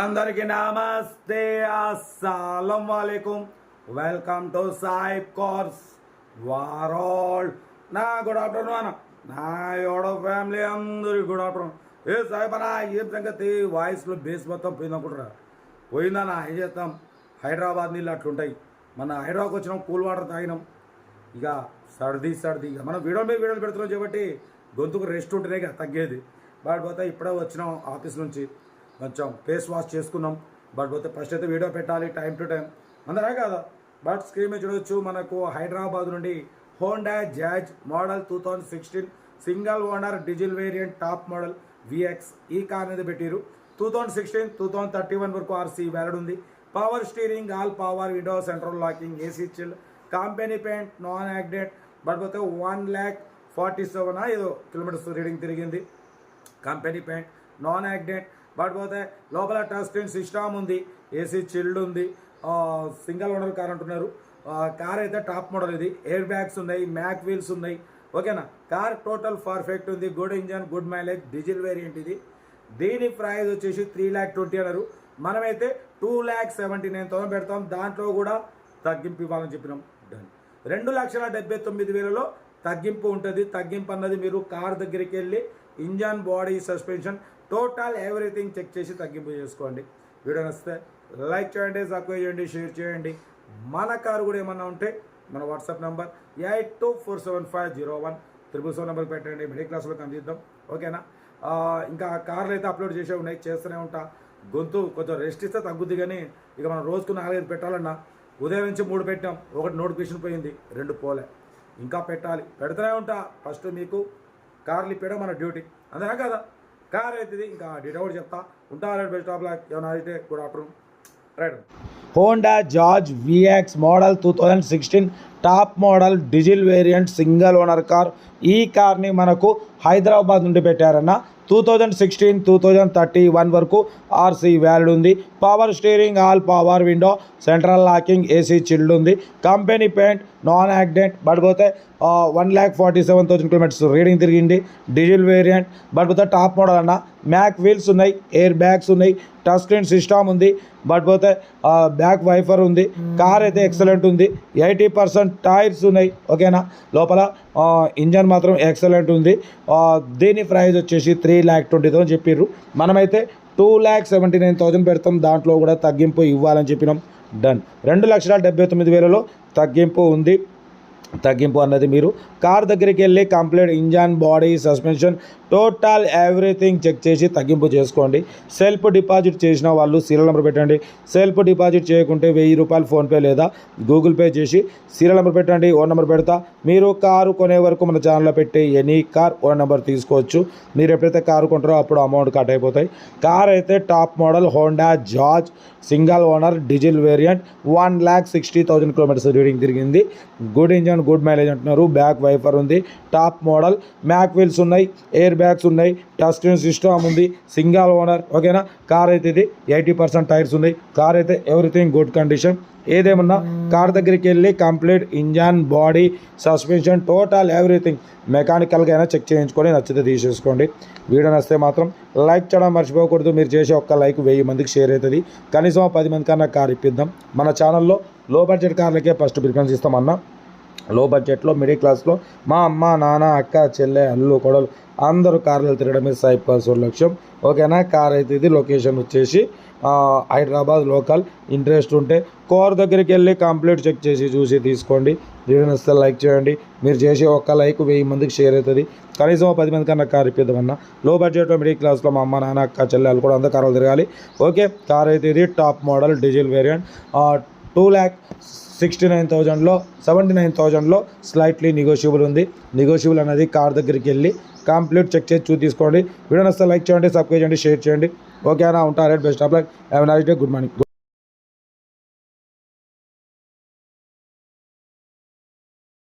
అందరికీ నమస్తే, అస్సలం వాలేకుం. Welcome to Saib cars world. నా గుడ్ ఆఫ్టర్నూన్ అన్న, నా ఎవడో ఫ్యామిలీ అందరికి గుడ్ ఆఫ్టర్నూన్. ఏ సాయిబ్ అన్న, ఏం సంగతి? వాయిస్లో బేస్ మొత్తం పోయిందనుకుంటారా? పోయిందన్న, ఏం చేస్తాం? హైదరాబాద్ నీళ్ళు అట్లుంటాయి. మన హైదరాబాద్కి వచ్చినాం, కూల్ వాటర్ తాగినాం, ఇక సర్ది ఇక మనం వీడియోలు పెడుతున్నాం కాబట్టి గొంతుకు రెస్ట్ ఉంటేనే ఇక తగ్గేది. బట్ పోతే ఇప్పుడే వచ్చినాం ఆఫీస్ నుంచి, కొంచెం ఫేస్ వాష్ చేసుకున్నాం. బట్ పోతే ఫస్ట్ అయితే వీడియో పెట్టాలి టైం టు టైం, అందరే కదా. బట్ స్క్రీన్ మీద చూడవచ్చు, మనకు హైదరాబాద్ నుండి Honda jazz model 2016 single owner diesel variant top model vx ఈ కార్ మీద పెట్టారు. 2016-2031 వరకు ఆర్సీ వ్యాలిడ్ ఉంది. Power steering, all power, window central locking, AC chill, company paint, non accident. But పోతే 1,47,000 ఏదో కిలోమీటర్స్ రీడింగ్ తిరిగింది. Company paint, non accident. But పోతే లోపల టచ్ స్క్రీన్ సిస్టమ్ ఉంది, ఏసీ చిల్డ్ ఉంది. సింగిల్ ఓనర్ కార్ అంటున్నారు. Car అయితే టాప్ మోడల్. ఇది ఎయిర్ బ్యాగ్స్ ఉన్నాయి, మ్యాక్ వీల్స్ ఉన్నాయి. ఓకేనా, కార్ టోటల్ పర్ఫెక్ట్ ఉంది. Good engine, good mileage, diesel variant ఇది. దీని ప్రైస్ వచ్చేసి 3,20,000 అన్నారు. మనమైతే 2,79,000 పెడతాం. దాంట్లో కూడా తగ్గింపు ఇవ్వాలని చెప్పినాం. డన్. 2,79,000లో తగ్గింపు ఉంటుంది. తగ్గింపు అన్నది మీరు కార్ దగ్గరికి వెళ్ళి engine, body, suspension, total everything check చేసి తగ్గింపు చేసుకోండి. వీడియో నచ్చితే లైక్ చేయండి, సబ్స్క్రైబ్ చేయండి, షేర్ చేయండి. మన కారు కూడా ఏమన్నా ఉంటే మన వాట్సాప్ నెంబర్ 8247501777 నెంబర్కి పెట్టండి. మిడిల్ క్లాస్లో అందిద్దాం. ఓకేనా, ఇంకా కార్లు అయితే అప్లోడ్ చేసే ఉన్నాయి, చేస్తూనే ఉంటా. గొంతు కొంచెం రెస్ట్ ఇస్తే తగ్గుద్ది, కానీ ఇక మనం రోజుకు 4-5 పెట్టాలన్నా. ఉదయం నుంచి 3 పెట్టాం, ఒకటి నోటిఫికేషన్ పోయింది, 2 పోలే. ఇంకా పెట్టాలి, పెడుతూనే ఉంటా. ఫస్ట్ మీకు కార్లు ఇప్పడం మన డ్యూటీ, అంతేనా కదా. కార్ అవుతుంది, ఇంకా డీటెయిల్ కూడా చెప్తా. ఉంటారు బెస్ట్ ఆఫ్ లక్. ఏమైనా అయితే good afternoon. Right. Honda Jazz VX model 2016 top model diesel variant single owner car. ఈ కార్ని మనకు హైదరాబాద్ నుండి పెట్టారన్న. 2016-2031 వరకు ఆర్సీ వ్యాలిడ్ ఉంది. Power steering, all power, window central locking, AC chilled ఉంది. Company paint, non accident. But పోతే 1,47,000 కిలోమీటర్స్ రీడింగ్ తిరిగింది. Diesel variant. బట్ పోతే టాప్ మోడల్ అన్న. మ్యాక్ వీల్స్ ఉన్నాయి, ఎయిర్ బ్యాగ్స్ ఉన్నాయి, టచ్ స్క్రీన్ సిస్టమ్ ఉంది. బట్ పోతే బ్యాక్ వైఫర్ ఉంది. కార్ అయితే ఎక్సలెంట్ ఉంది. 80% టైర్స్ ఉన్నాయి. ఓకేనా, లోపల ఇంజన్ మాత్రం ఎక్సలెంట్ ఉంది. దీని ప్రైస్ వచ్చేసి 3,20,000 చెప్పారు. మనమైతే 2,79,000 పెడతాం. దాంట్లో కూడా తగ్గింపు ఇవ్వాలని చెప్పినాం. డన్. 2,79,000లో తగ్గింపు ఉంది. తగ్గింపు అన్నది మీరు కార్ దగ్గరికి వెళ్ళి complete engine, body, suspension, total everything check చేసి తగ్గింపు చేసుకోండి. సెల్ఫ్ డిపాజిట్ చేసిన వాళ్ళు సీరియల్ నెంబర్ పెట్టండి. సెల్ఫ్ డిపాజిట్ చేయకుంటే 1,000 రూపాయలు ఫోన్పే లేదా గూగుల్ పే చేసి సీరియల్ నెంబర్ పెట్టండి. ఓన్ నెంబర్ పెడతా. మీరు కారు కొనే వరకు మన ఛానల్లో పెట్టి ఎనీ కార్ ఓన్ నెంబర్ తీసుకోవచ్చు. మీరు ఎప్పుడైతే కారు కొంటారో అప్పుడు అమౌంట్ కట్ అయిపోతాయి. కార్ అయితే top model Honda Jazz single owner diesel variant 1,60,000 kilometres reading తిరిగింది. గుడ్ ఇంజన్, గుడ్ మైలేజ్ అంటున్నారు. బ్యాక్ వైఫర్ ఉంది. టాప్ మోడల్, మ్యాక్ వీల్స్ ఉన్నాయి, ఎయిర్ బ్యాగ్స్ ఉన్నాయి, టచ్ స్క్రీన్ సిస్టమ్ ఉంది. Single owner. ఓకేనా, కార్ అయితే ఇది 80% టైర్స్ ఉన్నాయి. కార్ అయితే ఎవ్రీథింగ్ గుడ్ కండిషన్. ఏదేమన్నా కార్ దగ్గరికి వెళ్ళి complete engine, body, suspension, total everything మెకానికల్గా అయినా చెక్ చేయించుకొని నచ్చితే తీసేసుకోండి. వీడియో నచ్చితే మాత్రం లైక్ చేయడం మర్చిపోకూడదు. మీరు చేసే ఒక్క లైక్ 1000 మందికి షేర్ అవుతుంది. కనీసం 10 మంది కన్నా కార్ ఇప్పిద్దాం. మన ఛానల్లో లో బడ్జెట్ కార్లకే ఫస్ట్ ప్రిఫరెన్స్ ఇస్తామన్నా. లో బడ్జెట్లో, మిడిల్ క్లాస్లో మా అమ్మ, నాన్న, అక్క, చెల్లె, అల్లు, కొడలు అందరూ కార్లు తిరగడమే సాయిబ్ కార్స్ లక్ష్యం. ఓకేనా, కార్ అయితే ఇది. లొకేషన్ వచ్చేసి హైదరాబాద్ లోకల్. ఇంట్రెస్ట్ ఉంటే కార్ దగ్గరికి వెళ్ళి కంప్లీట్ చెక్ చేసి చూసి తీసుకోండి. వీడియో నచ్చితే లైక్ చేయండి. మీరు చేసే ఒక్క లైక్ 1000 మందికి షేర్ అవుతుంది. కనీసం 10 మంది కన్నా కార్ ఇప్పిద్దామన్నా. లో బడ్జెట్లో, మిడిల్ క్లాస్లో మా అమ్మ, నాన్న, అక్క, చెల్లెలు కూడా అందరూ కార్లు తిరగాలి. ఓకే, కార్ అయితే ఇది టాప్ మోడల్ డీజిల్ వేరియంట్ 2,69,000లో 79,000లో స్లైట్లీ నెగోషియబుల్ ఉంది. నెగోషియబుల్ అనేది కార్ దగ్గరికి వెళ్ళి కంప్లీట్ చెక్ చేసి తీసుకోండి. వీడియో నచ్చితే లైక్ చేయండి, సబ్స్క్రైబ్ చేయండి, షేర్ చేయండి. ఓకేనా, ఉంటారు. Best of luck. Have a nice day. Good morning.